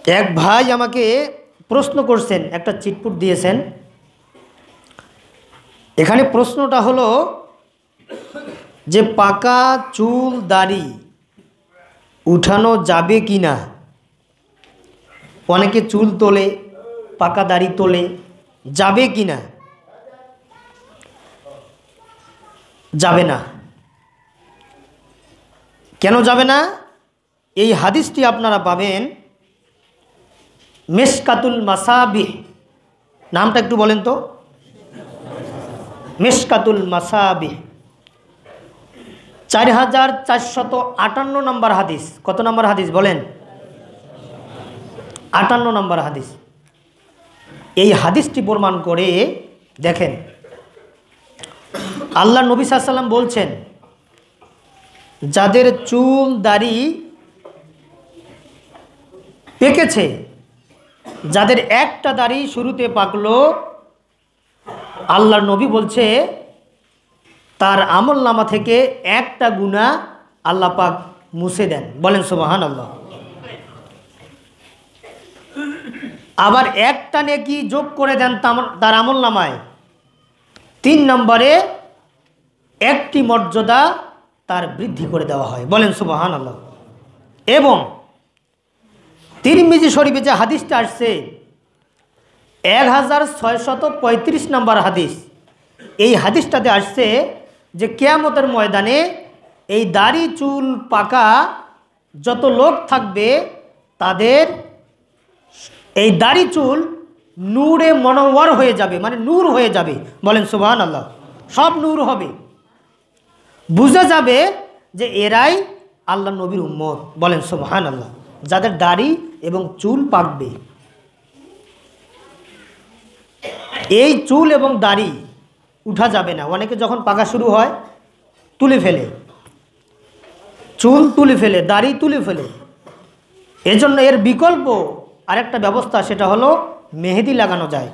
এক ভাই আমাকে প্রশ্ন করছেন, একটা চিটপুট দিয়েছেন। এখানে প্রশ্নটা হলো যে পাকা চুল দাড়ি উঠানো যাবে কি না। অনেকে চুল তোলে, পাকা দাড়ি তোলে, যাবে কি না? যাবে না। কেন যাবে না? এই হাদিসটি আপনারা পাবেন মিশকাতুল মাসাবিহ। নামটা একটু বলেন তো। মিশকাতুল মাসাবিহ 4458 নম্বর হাদিস। কত নম্বর হাদিস বলেন? 58 নম্বর হাদিস। এই হাদিসটি প্রমাণ করে দেখেন, আল্লাহ নবী সাল্লাল্লাহু আলাইহি ওয়াসাল্লাম বলছেন, যাদের চুল দাড়ি পেকেছে, যাদের একটা দাড়ি শুরুতে পাকলো, আল্লাহর নবী বলছে তার আমল নামা থেকে একটা গুনাহ আল্লাহ পাক মুছে দেন। বলেন সুবহানাল্লাহ। আবার একটা নেকি যোগ করে দেন তার আমল নামায়। 3 নম্বরে একটি মর্যাদা তার বৃদ্ধি করে দেওয়া হয়। বলেন সুবহানাল্লাহ। এবং তিরমিজি শরীফে যে হাদিসটা আসছে 1635 নম্বর হাদিস, এই হাদিসটাতে আসছে যে কিয়ামতের ময়দানে এই দাড়ি চুল পাকা যত লোক থাকবে তাদের এই দাড়ি চুল নূরে মনোয়ার হয়ে যাবে, মানে নূর হয়ে যাবে। বলেন সুবহানাল্লাহ। সব নূর হবে, বুঝা যাবে যে এরাই আল্লাহ নবীর উম্মত। বলেন সুবহানাল্লাহ। যাদের দাড়ি এবং চুল পাকবে, এই চুল এবং দাড়ি উঠা যাবে না। অনেকে যখন পাকা শুরু হয় তুলে ফেলে, চুল তুলে ফেলে, দাড়ি তুলে ফেলে। এজন্য এর বিকল্প আরেকটা ব্যবস্থা, সেটা হলো মেহেদি লাগানো যায়।